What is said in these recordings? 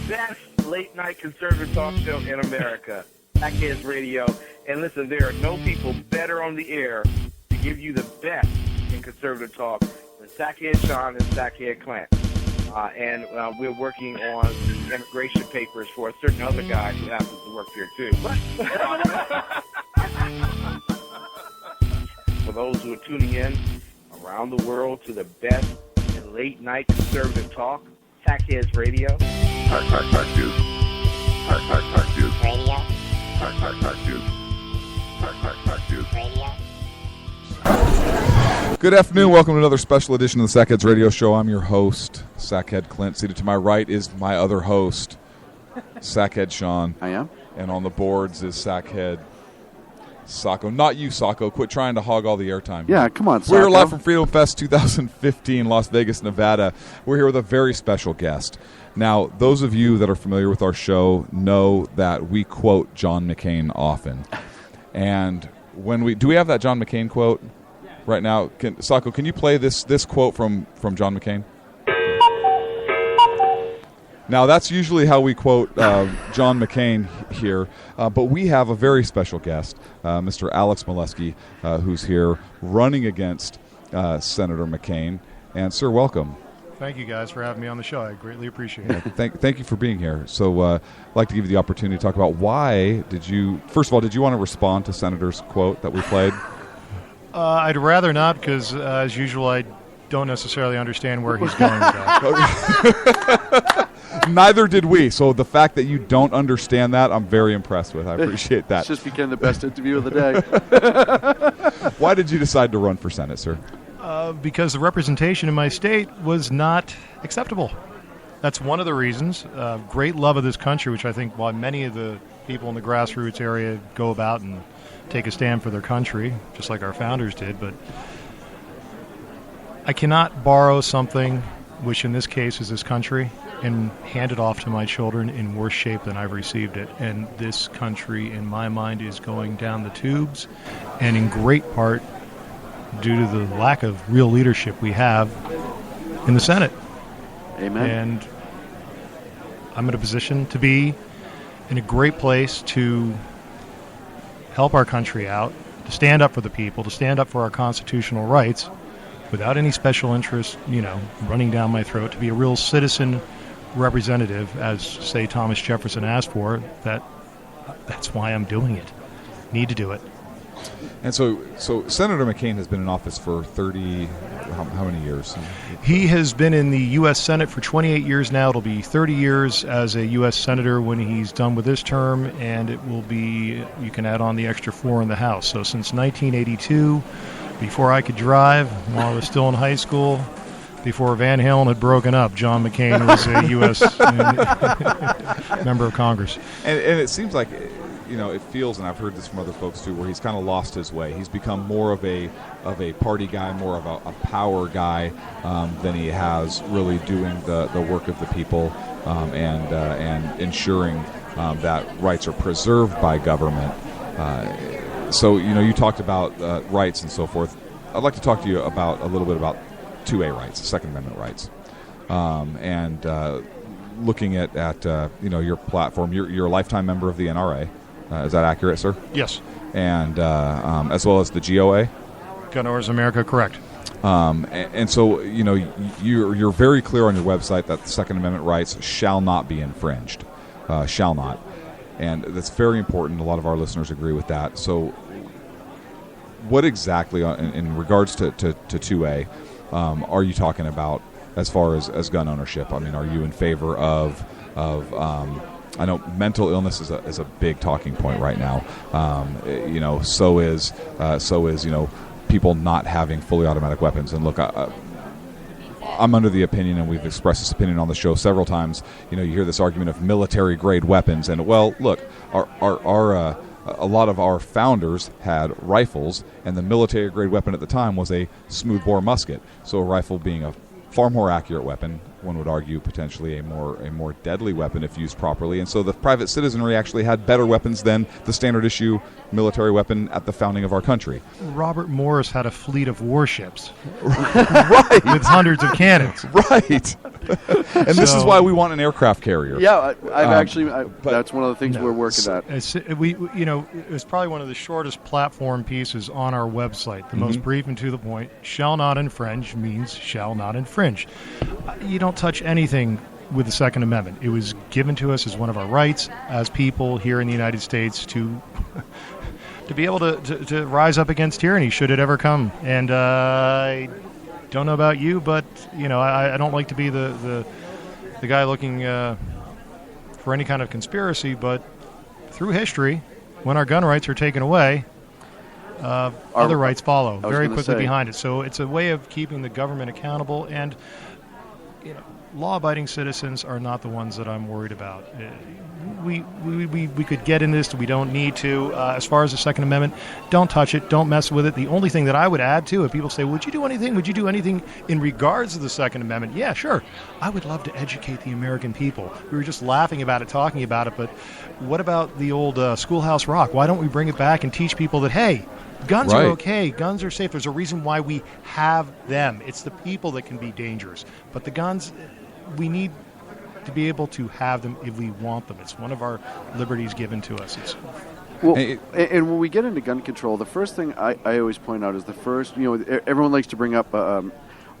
best late-night conservative talk show in America, Sackheads Radio. And listen, there are no people better on the air to give you the best in conservative talk than Sackhead Sean and Sackhead Clint. And we're working on the immigration papers for a certain other guy who happens to work here, too. For those who are tuning in around the world to the best in late-night conservative talk, Sackheads Radio. Sackheads Radio. Sackheads Radio. Good afternoon. Welcome to another special edition of the Sackheads Radio Show. I'm your host, Sackhead Clint. Seated to my right is my other host, Sackhead Sean. I am. And on the boards is Sackhead Sacco. Not you, Sacco. Quit trying to hog all the airtime. Yeah, come on, Sacco. We're here live from Freedom Fest 2015, Las Vegas, Nevada. We're here with a very special guest. Now, those of you that are familiar with our show know that we quote John McCain often. And when do we have that John McCain quote right now? Sacco, can you play this quote from John McCain? Now, that's usually how we quote John McCain here, but we have a very special guest, Mr. Alex Meluskey, who's here running against Senator McCain. And, sir, welcome. Thank you, guys, for having me on the show. I greatly appreciate it. Thank you for being here. So I'd like to give you the opportunity to talk about first of all, did you want to respond to Senator's quote that we played? I'd rather not because, as usual, I don't necessarily understand where he's going with that. Neither did we. So the fact that you don't understand that, I'm very impressed with. I appreciate that. It's just became the best interview of the day. Why did you decide to run for Senate, sir? Because the representation in my state was not acceptable. That's one of the reasons. Great love of this country, which I think why many of the people in the grassroots area go about and take a stand for their country, just like our founders did. But I cannot borrow something, which in this case is this country, and hand it off to my children in worse shape than I've received it. And this country, in my mind, is going down the tubes, and in great part due to the lack of real leadership we have in the Senate. Amen. And I'm in a position to be in a great place to help our country out, to stand up for the people, to stand up for our constitutional rights without any special interest, running down my throat, to be a real citizen representative, as, say, Thomas Jefferson asked for. That's why I'm doing it. Need to do it. And so Senator McCain has been in office for 30, how many years? He has been in the U.S. Senate for 28 years now. It'll be 30 years as a U.S. Senator when he's done with this term, and it will be, you can add on the extra 4 in the House. So since 1982, before I could drive, while I was still in high school, before Van Halen had broken up, John McCain was a U.S. member of Congress. And it seems like, it feels, and I've heard this from other folks too, where he's kind of lost his way. He's become more of a party guy, more of a power guy than he has really doing the work of the people and ensuring that rights are preserved by government. So you talked about rights and so forth. I'd like to talk to you about a little bit about 2A rights, Second Amendment rights, and looking at your platform. You're a lifetime member of the NRA. Is that accurate, sir? Yes. And as well as the GOA? Gun Owners of America, correct. And so, you're very clear on your website that the Second Amendment rights shall not be infringed. Shall not. And that's very important. A lot of our listeners agree with that. So what exactly, in regards to 2A, are you talking about as far as gun ownership? I mean, are you in favor of I know mental illness is a big talking point right now. So is people not having fully automatic weapons. And look, I'm under the opinion, and we've expressed this opinion on the show several times. You hear this argument of military grade weapons, and look, our a lot of our founders had rifles, and the military grade weapon at the time was a smoothbore musket. So a rifle being a far more accurate weapon, one would argue potentially a more deadly weapon if used properly. And so the private citizenry actually had better weapons than the standard issue military weapon at the founding of our country. Robert Morris had a fleet of warships. Right. With hundreds of cannons. Right. And this is why we want an aircraft carrier. Yeah, that's one of the things we're working at. It was probably one of the shortest platform pieces on our website. The most brief and to the point. Shall not infringe means shall not infringe. You don't touch anything with the Second Amendment. It was given to us as one of our rights as people here in the United States to be able to rise up against tyranny should it ever come. And I don't know about you, but I don't like to be the guy looking for any kind of conspiracy, but through history, when our gun rights are taken away, other rights follow very quickly behind it. So it's a way of keeping the government accountable, and law-abiding citizens are not the ones that I'm worried about. We could get into this. We don't need to. As far as the Second Amendment, don't touch it. Don't mess with it. The only thing that I would add to, if people say, would you do anything? Would you do anything in regards to the Second Amendment? Yeah, sure. I would love to educate the American people. We were just laughing about it, talking about it, but what about the old Schoolhouse Rock? Why don't we bring it back and teach people that, hey, guns are okay. Guns are safe. There's a reason why we have them. It's the people that can be dangerous. But the guns, we need to be able to have them if we want them. It's one of our liberties given to us. And when we get into gun control, the first thing I always point out is everyone likes to bring up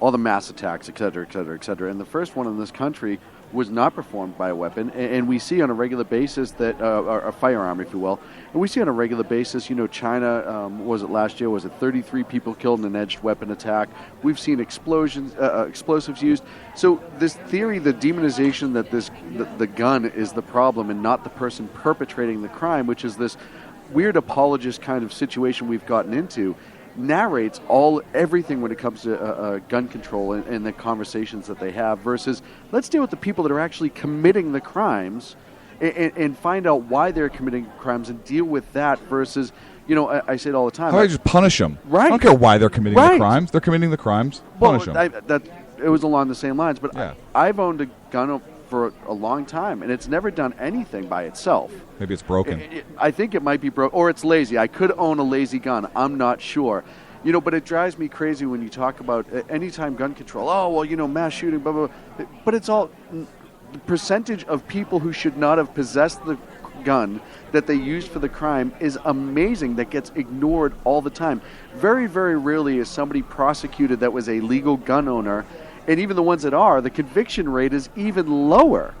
all the mass attacks, et cetera, et cetera, et cetera. And the first one in this country was not performed by a weapon. And we see on a regular basis that, a firearm, if you will, and we see on a regular basis, China, was it last year, was it 33 people killed in an edged weapon attack? We've seen explosions, explosives used. So this theory, the demonization that the gun is the problem and not the person perpetrating the crime, which is this weird apologist kind of situation we've gotten into, narrates everything when it comes to gun control and the conversations that they have, versus let's deal with the people that are actually committing the crimes and find out why they're committing crimes and deal with that, versus, I say it all the time. How about just punish them? Right. I don't care why they're committing the crimes. They're committing the crimes. Punish them. It was along the same lines, but yeah. I've owned a gun for a long time, and it's never done anything by itself. Maybe it's broken. I think it might be broken, or it's lazy. I could own a lazy gun. I'm not sure. But it drives me crazy when you talk about anytime gun control. Oh, well, mass shooting, blah, blah, blah. But it's all the percentage of people who should not have possessed the gun that they used for the crime is amazing. That gets ignored all the time. Very, very rarely is somebody prosecuted that was a legal gun owner. And even the ones that are, the conviction rate is even lower.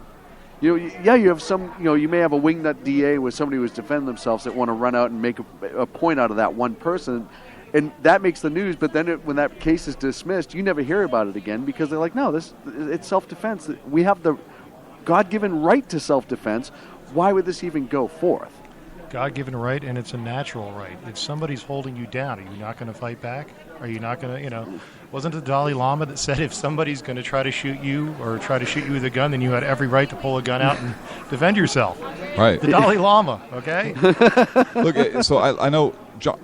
You have some, you may have a wingnut DA where somebody was defending themselves that want to run out and make a point out of that one person. And that makes the news, but then when that case is dismissed, you never hear about it again because they're like, no, it's self-defense. We have the God-given right to self-defense. Why would this even go forth? God-given right, and it's a natural right. If somebody's holding you down, are you not going to fight back? Are you not going to, wasn't it the Dalai Lama that said if somebody's going to try to shoot you or try to shoot you with a gun, then you had every right to pull a gun out and defend yourself? Right. The Dalai Lama, okay? Look, so I know John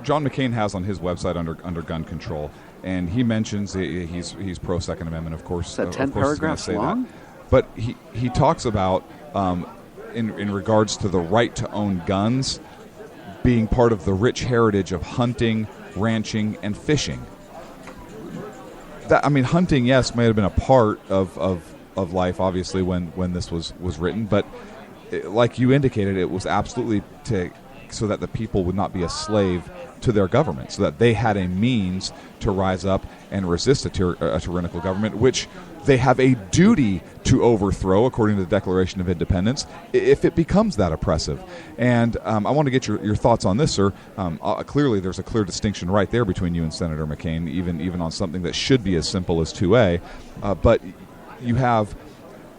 McCain has on his website under gun control, and he mentions he's pro Second Amendment, of course. Is that 10 paragraphs long? That. But he talks about in regards to the right to own guns being part of the rich heritage of hunting, ranching, and fishing. Hunting, yes, may have been a part of life, obviously, when this was written, but like you indicated, it was absolutely so that the people would not be a slave to their government, so that they had a means to rise up and resist a tyrannical government, which they have a duty to overthrow, according to the Declaration of Independence, if it becomes that oppressive. And I want to get your thoughts on this, sir. Clearly, there's a clear distinction right there between you and Senator McCain, even on something that should be as simple as 2A. But you have,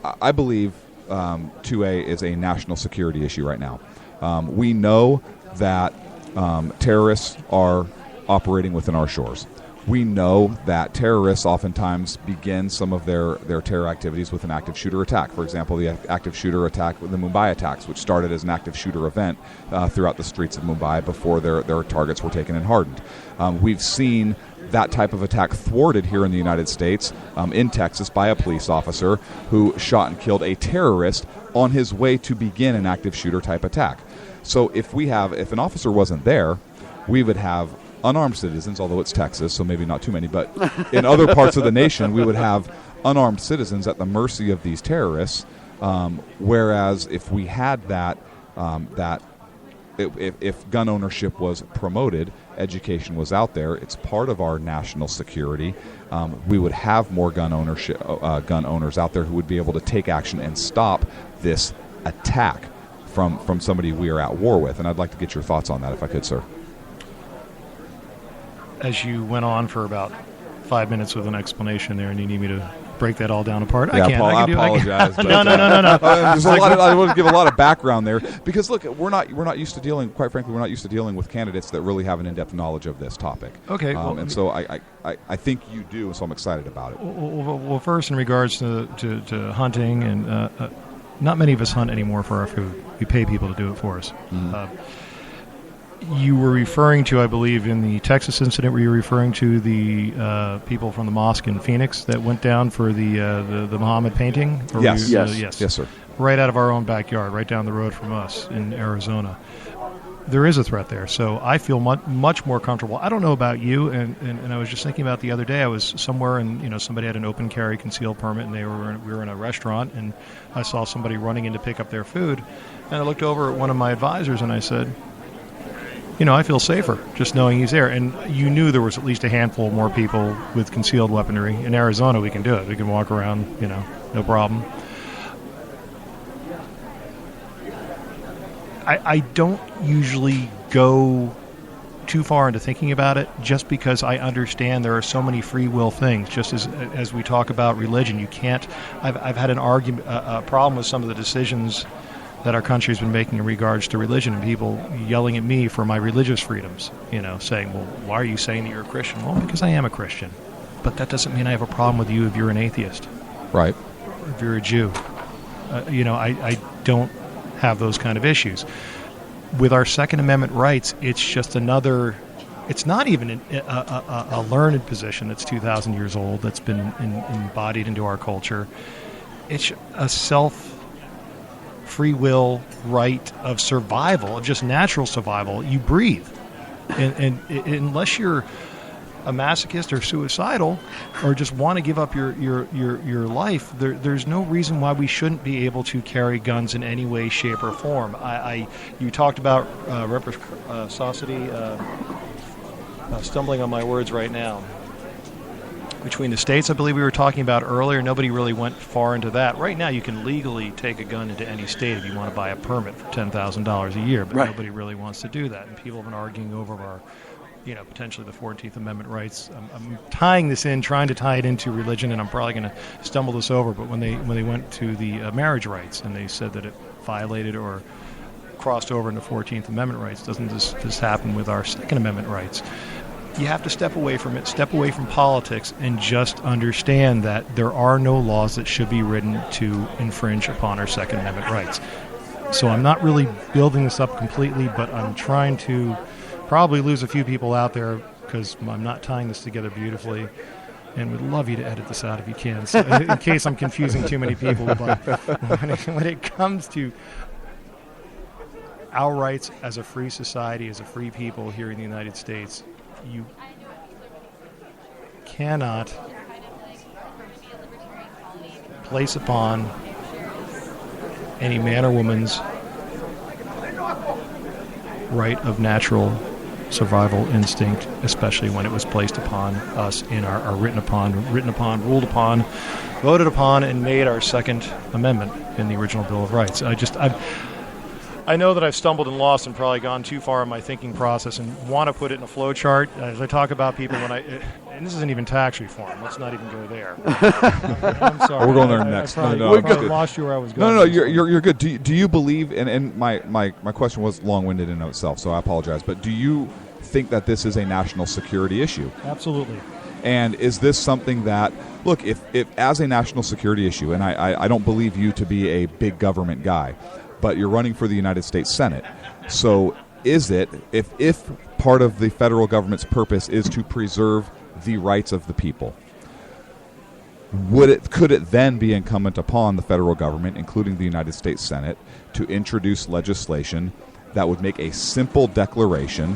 I believe, 2A is a national security issue right now. We know that terrorists are operating within our shores. We know that terrorists oftentimes begin some of their terror activities with an active shooter attack. For example, the active shooter attack with the Mumbai attacks, which started as an active shooter event throughout the streets of Mumbai before their targets were taken and hardened. We've seen that type of attack thwarted here in the United States, in Texas, by a police officer who shot and killed a terrorist on his way to begin an active shooter type attack. So if an officer wasn't there, we would have unarmed citizens, although it's Texas, so maybe not too many, but in other parts of the nation, we would have unarmed citizens at the mercy of these terrorists. Whereas if we had that, if gun ownership was promoted, education was out there, it's part of our national security. We would have more gun owners out there who would be able to take action and stop this attack from somebody we are at war with. And I'd like to get your thoughts on that, if I could, sir. As you went on for about 5 minutes with an explanation there, and you need me to break that all down apart. Yeah, I can't. I apologize. But, No. There's a lot I want to give a lot of background there because look, we're not used to dealing. Quite frankly, we're not used to dealing with candidates that really have an in-depth knowledge of this topic. Okay, and so I think you do, so I'm excited about it. Well, first in regards to hunting, and not many of us hunt anymore for our food. We pay people to do it for us. Mm-hmm. You were referring to, I believe, in the Texas incident, were you referring to the people from the mosque in Phoenix that went down for the Muhammad painting? Or Yes. Yes, sir. Right out of our own backyard, right down the road from us in Arizona. There is a threat there, so I feel much more comfortable. I don't know about you, and I was just thinking about the other day. I was somewhere, and somebody had an open carry concealed permit, and we were in a restaurant, and I saw somebody running in to pick up their food, and I looked over at one of my advisors, and I said, I feel safer just knowing he's there. And you knew there was at least a handful more people with concealed weaponry. In Arizona, we can do it. We can walk around, no problem. I don't usually go too far into thinking about it just because I understand there are so many free will things. Just as we talk about religion, you can't. I've had a problem with some of the decisions that our country's been making in regards to religion, and people yelling at me for my religious freedoms, saying, well, why are you saying that you're a Christian? Well, because I am a Christian. But that doesn't mean I have a problem with you if you're an atheist. Right. Or if you're a Jew. I don't have those kind of issues. With our Second Amendment rights, it's just another, it's not even a learned position that's 2,000 years old, that's been embodied into our culture. It's a free will right of survival, of just natural survival. You breathe, and unless you're a masochist or suicidal, or just want to give up your life, there's no reason why we shouldn't be able to carry guns in any way, shape, or form. You talked about reciprocity. Stumbling on my words right now. Between the states, I believe we were talking about earlier, nobody really went far into that. Right now, you can legally take a gun into any state if you want to buy a permit for $10,000 a year, but Nobody really wants to do that. And people have been arguing over our, potentially the 14th Amendment rights. I'm tying this in, trying to tie it into religion, and I'm probably going to stumble this over. But when they went to the marriage rights, and they said that it violated or crossed over into 14th Amendment rights, doesn't this happen with our Second Amendment rights? You have to step away from it, step away from politics, and just understand that there are no laws that should be written to infringe upon our Second Amendment rights. So I'm not really building this up completely, but I'm trying to probably lose a few people out there because I'm not tying this together beautifully, and would love you to edit this out if you can, so in case I'm confusing too many people. But when it comes to our rights as a free society, as a free people here in the United States, you cannot place upon any man or woman's right of natural survival instinct, especially when it was placed upon us in our written upon, ruled upon, voted upon, and made our Second Amendment in the original Bill of Rights. I know that I've stumbled and lost and probably gone too far in my thinking process and want to put it in a flow chart. As I talk about people, and this isn't even tax reform. Let's not even go there. I'm sorry. We're going there next. I lost you where I was going. No, you're good. Do you believe, and my question was long-winded in itself, so I apologize, but do you think that this is a national security issue? Absolutely. And is this something that, look, if as a national security issue, and I don't believe you to be a big government guy, but you're running for the United States Senate. So is it, if part of the federal government's purpose is to preserve the rights of the people, could it then be incumbent upon the federal government, including the United States Senate, to introduce legislation that would make a simple declaration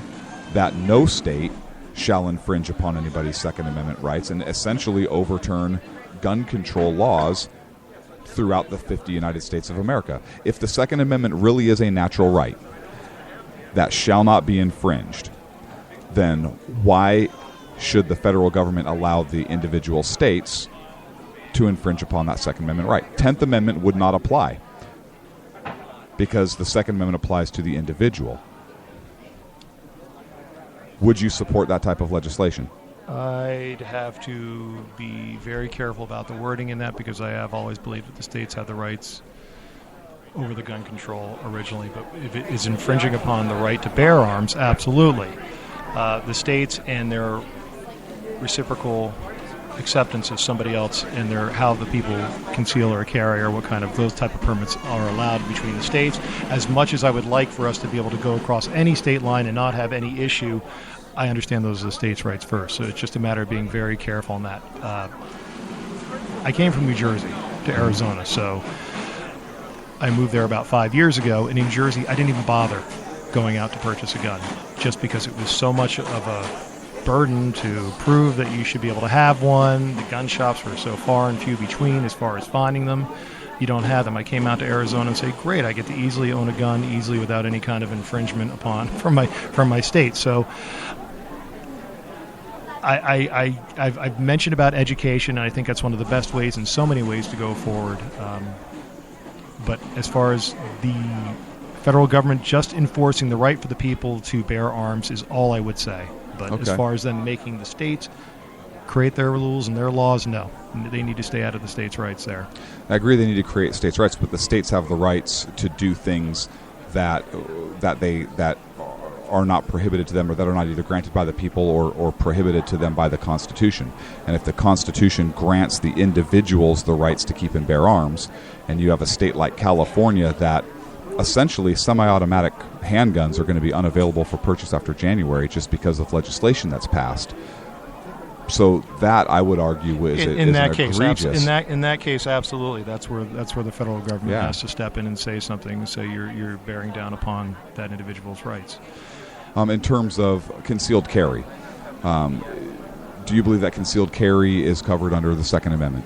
that no state shall infringe upon anybody's Second Amendment rights and essentially overturn gun control laws throughout the 50 United States of America. If the Second Amendment really is a natural right that shall not be infringed, then why should the federal government allow the individual states to infringe upon that Second Amendment right? 10th Amendment would not apply because the Second Amendment applies to the individual. Would you support that type of legislation? I'd have to be very careful about the wording in that because I have always believed that the states have the rights over the gun control originally. But if it is infringing upon the right to bear arms, absolutely. The states and their reciprocal acceptance of somebody else and their how the people conceal or carry or what kind of those type of permits are allowed between the states. As much as I would like for us to be able to go across any state line and not have any issue, I understand those are the states' rights first. So it's just a matter of being very careful on that. I came from New Jersey to Arizona, so I moved there about 5 years ago. And in Jersey, I didn't even bother going out to purchase a gun just because it was so much of a burden to prove that you should be able to have one. The gun shops were so far and few between as far as finding them. You don't have them. I came out to Arizona and say, great, I get to easily own a gun easily without any kind of infringement upon from my state. So I've mentioned about education, and I think that's one of the best ways in so many ways to go forward. But as far as the federal government just enforcing the right for the people to bear arms is all I would say. But Okay. as far as them making the states create their rules and their laws, no. They need to stay out of the states' rights there. I agree they need to create states' rights, but the states have the rights to do things that are not prohibited to them or that are not either granted by the people or prohibited to them by the Constitution. And if the Constitution grants the individuals the rights to keep and bear arms, and you have a state like California that essentially semi-automatic handguns are going to be unavailable for purchase after January just because of legislation that's passed. So that I would argue is in that case, egregious. in that case, absolutely. That's where the federal government Yeah. has to step in and say something and say you're bearing down upon that individual's rights. In terms of concealed carry, do you believe that concealed carry is covered under the Second Amendment?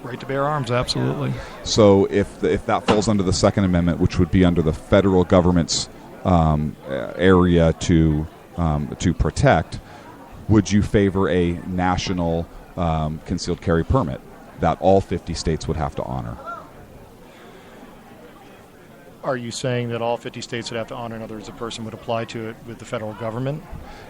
Right to bear arms, absolutely. So if that falls under the Second Amendment, which would be under the federal government's area to protect, would you favor a national concealed carry permit that all 50 states would have to honor? Are you saying that all 50 states would have to honor, in other words, a person would apply to it with the federal government?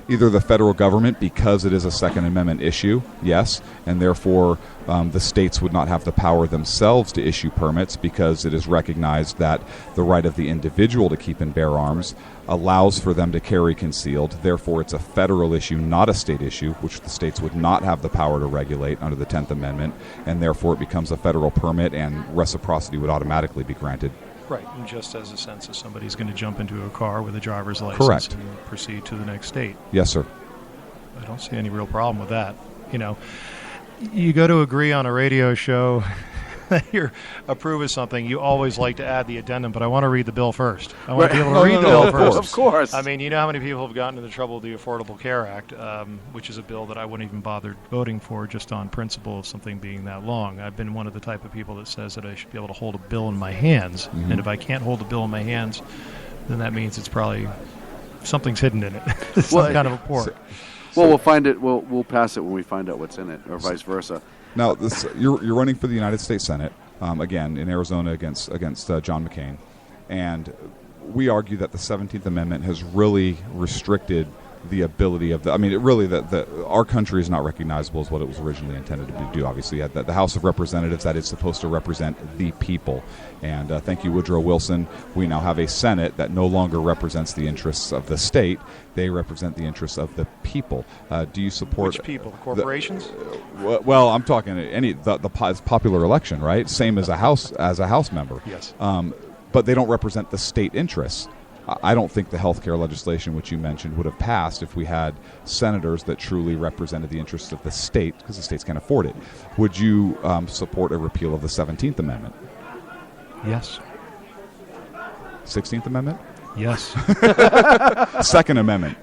Either the federal government, because it is a Second Amendment issue, yes, and therefore the states would not have the power themselves to issue permits because it is recognized that the right of the individual to keep and bear arms allows for them to carry concealed. Therefore, it's a federal issue, not a state issue, which the states would not have the power to regulate under the 10th Amendment, and therefore it becomes a federal permit and reciprocity would automatically be granted. Right, and just as a sense of somebody's going to jump into a car with a driver's license Correct. and proceed to the next state. Yes, sir. I don't see any real problem with that. You know, you go to agree on a radio show that you approve of something, you always like to add the addendum, but I want to read the bill first. I want to be able to read the bill first. Of course. I mean, you know how many people have gotten into trouble with the Affordable Care Act, which is a bill that I wouldn't even bother voting for just on principle of something being that long. I've been one of the type of people that says that I should be able to hold a bill in my hands, and if I can't hold a bill in my hands, then that means it's probably something's hidden in it, some kind of a port. Well, we'll find it. We'll pass it when we find out what's in it, or vice versa. Now, you're running for the United States Senate, again, in Arizona against John McCain. And we argue that the 17th Amendment has really restricted the ability of our country is not recognizable as what it was originally intended to do. Obviously, the House of Representatives, that is supposed to represent the people. And thank you, Woodrow Wilson. We now have a Senate that no longer represents the interests of the state. They represent the interests of the people. Do you support Which people? Corporations? Well, I'm talking the popular election, right? Same as a House member. Yes. But they don't represent the state interests. I don't think the health care legislation, which you mentioned, would have passed if we had senators that truly represented the interests of the state, because the states can't afford it. Would you support a repeal of the 17th Amendment? Yes. 16th Amendment? Yes. Second Amendment?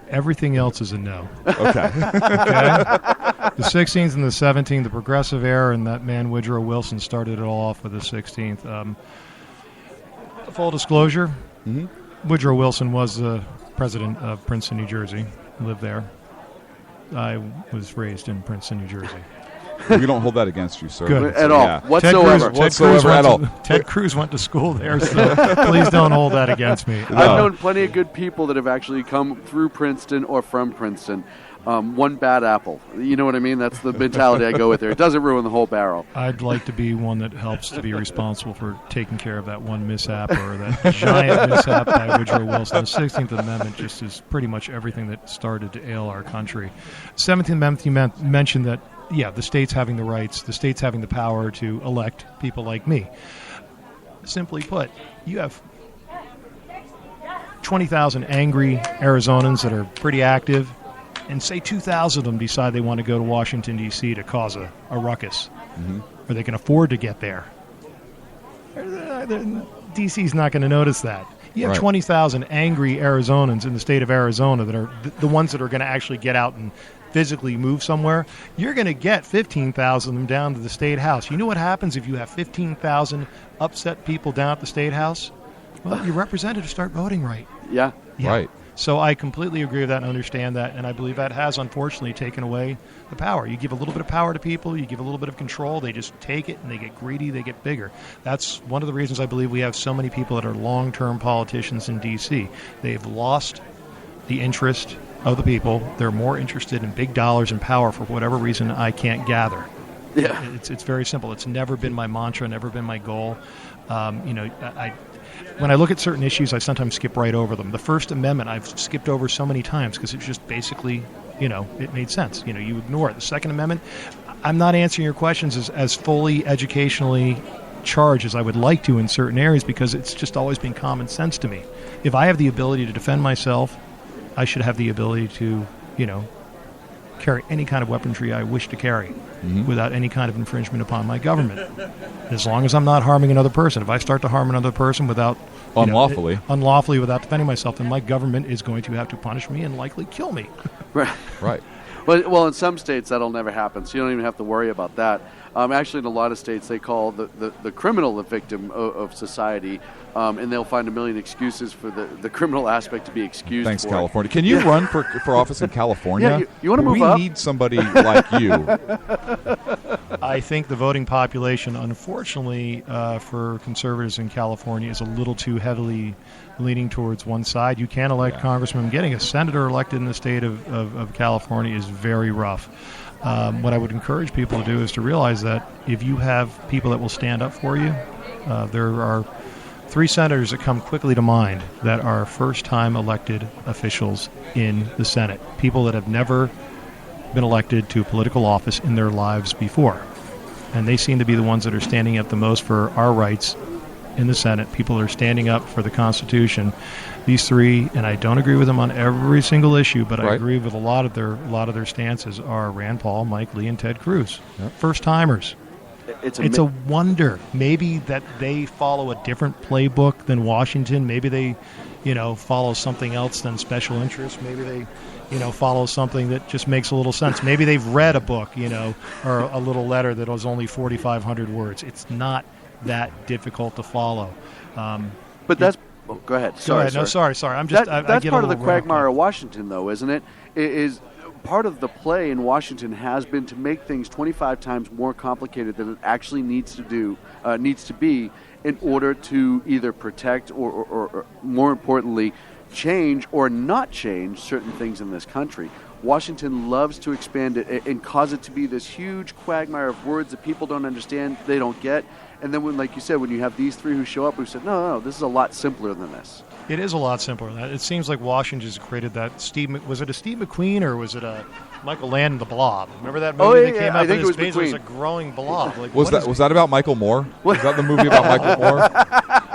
Everything else is a no. Okay. Okay? The 16th and the 17th, the progressive era, and that man Woodrow Wilson started it all off with the 16th. Full disclosure, Woodrow Wilson was the president of Princeton, New Jersey. Lived there. I was raised in Princeton, New Jersey. We don't hold that against you, sir. Good. At all. Yeah. Whatsoever. Ted Cruz went to school there, so please don't hold that against me. I've known plenty of good people that have actually come through Princeton or from Princeton. One bad apple. You know what I mean? That's the mentality I go with there. It doesn't ruin the whole barrel. I'd like to be one that helps to be responsible for taking care of that one mishap or that giant mishap by Woodrow Wilson. The 16th Amendment just is pretty much everything that started to ail our country. 17th Amendment, you mentioned that, yeah, the states having the rights, the states having the power to elect people like me. Simply put, you have 20,000 angry Arizonans that are pretty active, and say 2,000 of them decide they want to go to Washington, D.C. to cause a ruckus, or they can afford to get there. D.C.'s not going to notice that. You have 20,000 angry Arizonans in the state of Arizona that are the ones that are going to actually get out and physically move somewhere. You're going to get 15,000 of them down to the State House. You know what happens if you have 15,000 upset people down at the State House? Well, your representatives start voting right. Yeah. Right. So I completely agree with that and understand that, and I believe that has unfortunately taken away the power. You give a little bit of power to people, you give a little bit of control, they just take it and they get greedy, they get bigger. That's one of the reasons I believe we have so many people that are long-term politicians in D.C. They've lost the interest of the people. They're more interested in big dollars and power for whatever reason I can't gather. Yeah. It's very simple. It's never been my mantra, never been my goal. When I look at certain issues, I sometimes skip right over them. The First Amendment, I've skipped over so many times because it's just basically, it made sense. You ignore it. The Second Amendment, I'm not answering your questions as fully educationally charged as I would like to in certain areas because it's just always been common sense to me. If I have the ability to defend myself, I should have the ability to, carry any kind of weaponry I wish to carry without any kind of infringement upon my government. As long as I'm not harming another person. If I start to harm another person without unlawfully without defending myself, then my government is going to have to punish me and likely kill me. Right. Well, in some states that'll never happen, so you don't even have to worry about that. Actually, in a lot of states, they call the criminal the victim of society, and they'll find a million excuses for the criminal aspect to be excused. Thanks, for. California. Can you run for office in California? Yeah, you want to move up? We need somebody like you. I think the voting population, unfortunately, for conservatives in California is a little too heavily leaning towards one side. You can't elect congressmen. Getting a senator elected in the state of California is very rough. What I would encourage people to do is to realize that if you have people that will stand up for you, there are 3 senators that come quickly to mind that are first-time elected officials in the Senate, people that have never been elected to a political office in their lives before. And they seem to be the ones that are standing up the most for our rights in the Senate. People are standing up for the Constitution. These 3, and I don't agree with them on every single issue, but I agree with a lot of their stances, are Rand Paul, Mike Lee, and Ted Cruz. Yep. First-timers. It's a wonder. Maybe that they follow a different playbook than Washington. Maybe they, follow something else than special interests. Maybe they, follow something that just makes a little sense. Maybe they've read a book, or a little letter that was only 4,500 words. It's not that difficult to follow. But that's... Oh, go ahead. Sorry. I'm just... That's part of the quagmire of Washington, though, isn't it? Is part of the play in Washington has been to make things 25 times more complicated than it actually needs to be in order to either protect or more importantly, change or not change certain things in this country. Washington loves to expand it and cause it to be this huge quagmire of words that people don't understand, they don't get. And then when, like you said, when you have these 3 who show up who said, no, this is a lot simpler than this. It is a lot simpler than that. It seems like Washington has created that was it a Steve McQueen or was it a Michael Landon, The Blob? Remember that movie that came out? I think it was McQueen. It was a growing blob. Like, was that about Michael Moore? Was that the movie about Michael Moore?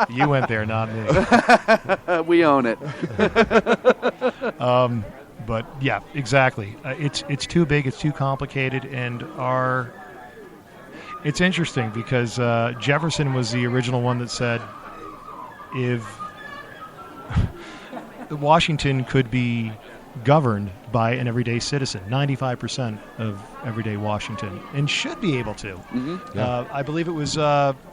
You went there, not me. We own it. But yeah, exactly. It's too big. It's too complicated, and it's interesting because Jefferson was the original one that said if Washington could be governed by an everyday citizen, 95% of everyday Washington, and should be able to. I believe it was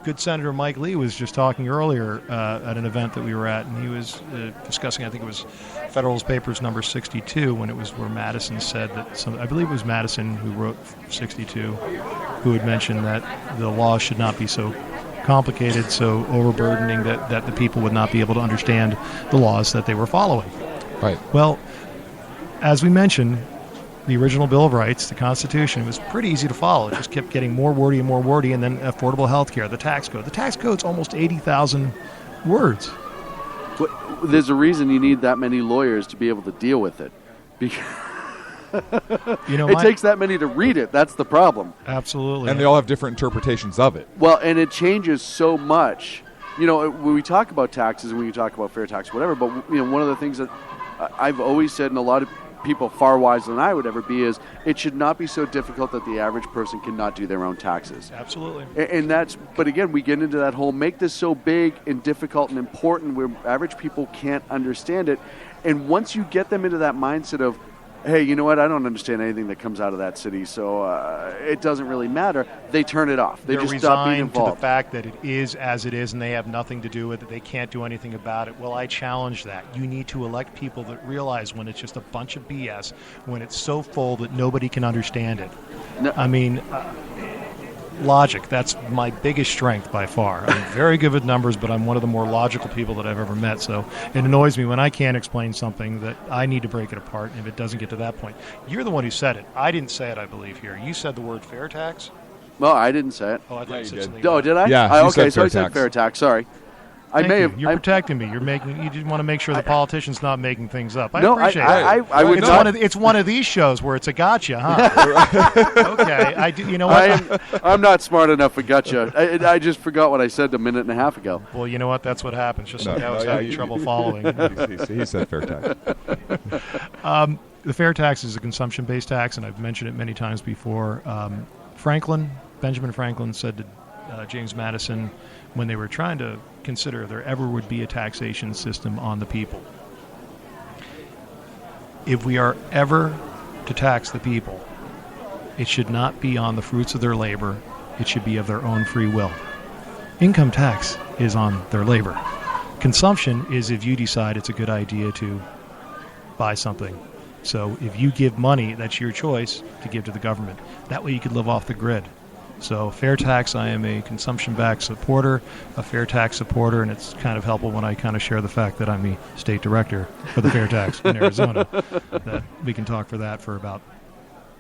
good Senator Mike Lee was just talking earlier at an event that we were at, and he was discussing, I think it was Federalist Papers number 62, when it was where Madison said that, I believe it was Madison who wrote 62, who had mentioned that the law should not be so complicated, so overburdening that the people would not be able to understand the laws that they were following. Right. Well, as we mentioned, the original Bill of Rights, the Constitution, was pretty easy to follow. It just kept getting more wordy and more wordy, and then affordable health care, the tax code. The tax code's almost 80,000 words. There's a reason you need that many lawyers to be able to deal with it. Because it takes that many to read it. That's the problem. Absolutely. And they all have different interpretations of it. Well, and it changes so much. When we talk about taxes and when you talk about fair tax, whatever, but one of the things that I've always said, and a lot of people far wiser than I would ever be, is it should not be so difficult that the average person cannot do their own taxes. Absolutely. But again, we get into that whole make this so big and difficult and important where average people can't understand it. And once you get them into that mindset of, hey, you know what, I don't understand anything that comes out of that city, so it doesn't really matter, they turn it off. They're just stop being involved. To the fact that it is as it is and they have nothing to do with it, they can't do anything about it. Well, I challenge that. You need to elect people that realize when it's just a bunch of BS, when it's so full that nobody can understand it. No. I mean, logic, that's my biggest strength by far. I'm very good with numbers, but I'm one of the more logical people that I've ever met. So it annoys me when I can't explain something that I need to break it apart, and if it doesn't get to that point. You're the one who said it. I didn't say it, I believe, here. You said the word fair tax? Well, I didn't say it. Oh, I thought you said something. Oh, did I? Yeah, okay, so I said fair tax. Sorry. You're protecting me. You just want to make sure the politician's not making things up. I no, appreciate it. I would not. It's one of these shows where it's a gotcha, huh? Okay. You know what? I'm not smart enough for gotcha. I just forgot what I said a minute and a half ago. Well, you know what? That's what happens. Just like I was having trouble following. He said fair tax. The fair tax is a consumption-based tax, and I've mentioned it many times before. Benjamin Franklin said to James Madison, when they were trying to consider if there ever would be a taxation system on the people, if we are ever to tax the people, it should not be on the fruits of their labor. It should be of their own free will. Income tax is on their labor. Consumption is if you decide it's a good idea to buy something. So if you give money, that's your choice to give to the government. That way you could live off the grid. So fair tax, I am a consumption-backed supporter, a fair tax supporter, and it's kind of helpful when I kind of share the fact that I'm the state director for the fair tax in Arizona, that we can talk for that for about,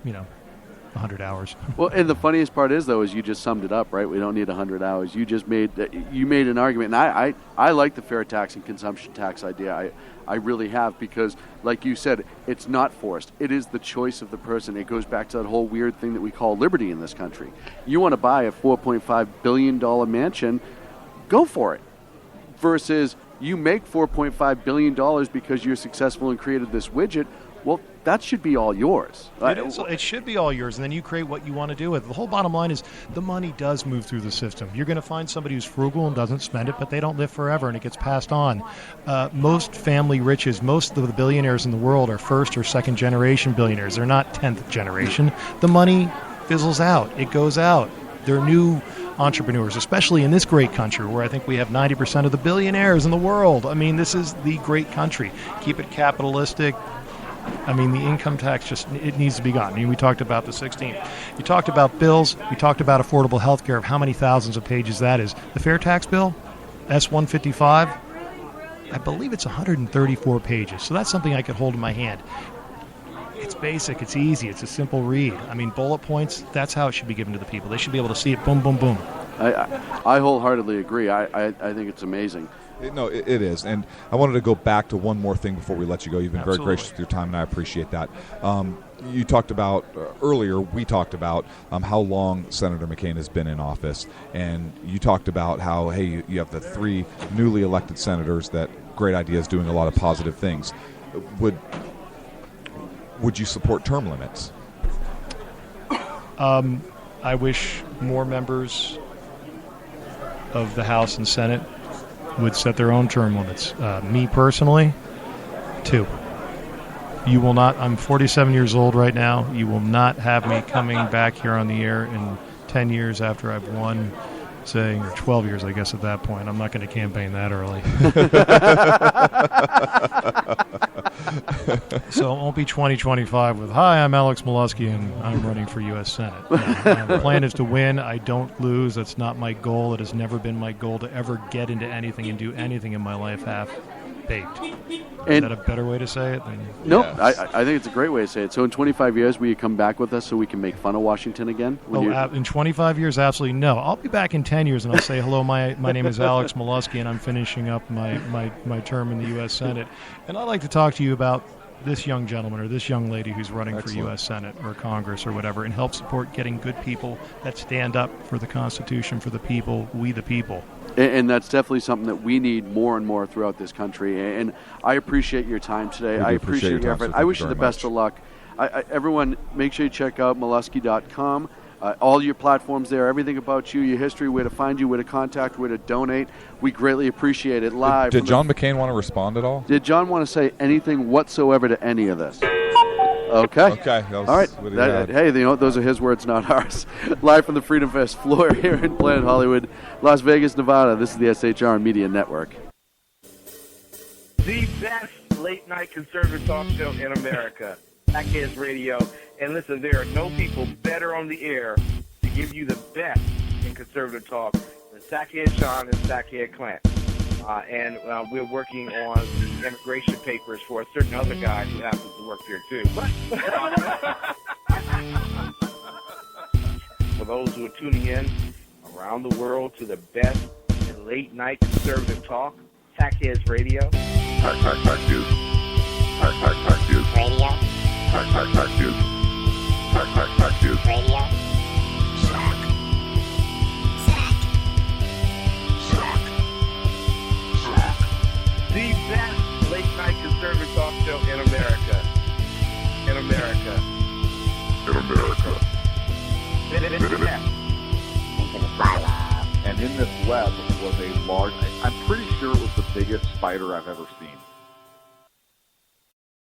100 hours. Well, and the funniest part is, though, is you just summed it up, right? We don't need 100 hours. You just made an argument, and I like the fair tax and consumption tax idea. I really have, because, like you said, it's not forced. It is the choice of the person. It goes back to that whole weird thing that we call liberty in this country. You want to buy a $4.5 billion mansion, go for it. Versus you make $4.5 billion because you're successful and created this widget. Well, that should be all yours. It should be all yours, and then you create what you want to do with it. The whole bottom line is the money does move through the system. You're going to find somebody who's frugal and doesn't spend it, but they don't live forever, and it gets passed on. Most family riches, most of the billionaires in the world are first or second generation billionaires. They're not 10th generation. The money fizzles out. It goes out. They're new entrepreneurs, especially in this great country where I think we have 90% of the billionaires in the world. I mean, this is the great country. Keep it capitalistic. I mean, the income tax it needs to be gone. I mean, we talked about the 16th. You talked about bills. We talked about affordable health care, of how many thousands of pages that is. The fair tax bill, S-155, I believe it's 134 pages. So that's something I could hold in my hand. It's basic. It's easy. It's a simple read. I mean, bullet points, that's how it should be given to the people. They should be able to see it, boom, boom, boom. I wholeheartedly agree. I think it's amazing. It is. And I wanted to go back to one more thing before we let you go. You've been very gracious with your time, and I appreciate that. You talked about, earlier, we talked about how long Senator McCain has been in office. And you talked about how, hey, you have the 3 newly elected senators that great ideas, doing a lot of positive things. Would you support term limits? I wish more members of the House and Senate would set their own term limits. Me personally, 2. You will not. I'm 47 years old right now. You will not have me coming back here on the air in 10 years after I've won, saying, or 12 years, I guess, at that point. I'm not going to campaign that early. So it won't be 2025 with, "Hi, I'm Alex Meluskey, and I'm running for U.S. Senate." No, the plan is to win. I don't lose. That's not my goal. It has never been my goal to ever get into anything and do anything in my life half-baked. Is that a better way to say it? No, Yes. I think it's a great way to say it. So in 25 years, will you come back with us so we can make fun of Washington again? In 25 years, absolutely no. I'll be back in 10 years and I'll say, "Hello, my name is Alex Meluskey, and I'm finishing up my term in the U.S. Senate. And I'd like to talk to you about this young gentleman or this young lady who's running for U.S. Senate or Congress or whatever, and help support getting good people that stand up for the Constitution, for the people, we the people." And that's definitely something that we need more and more throughout this country. And I appreciate your time today. I appreciate your effort. I wish you the best of luck. Everyone, make sure you check out Meluskey.com. All your platforms there, everything about you, your history, where to find you, where to contact, where to donate. We greatly appreciate it live. Did John McCain want to respond at all? Did John want to say anything whatsoever to any of this? Okay. Okay. All right. Hey, you know, those are his words, not ours. Live from the Freedom Fest floor here in Planet Hollywood, Las Vegas, Nevada. This is the SHR Media Network. The best late-night conservative talk show in America, Sackheads Radio. And listen, there are no people better on the air to give you the best in conservative talk than Sackhead Sean and Sackhead Clint. And we're working on the immigration papers for a certain other guy who happens to work here too. For those who are tuning in around the world to the best in late-night conservative talk, Sackheads Radio. Sack News. Sack News. Radio. Sack News. Sack News. Radio. Sack. Sack. Sack. The best late-night conservative talk show in America. In America. In America. Into the silo. And in this web was a large, I'm pretty sure it was the biggest spider I've ever seen.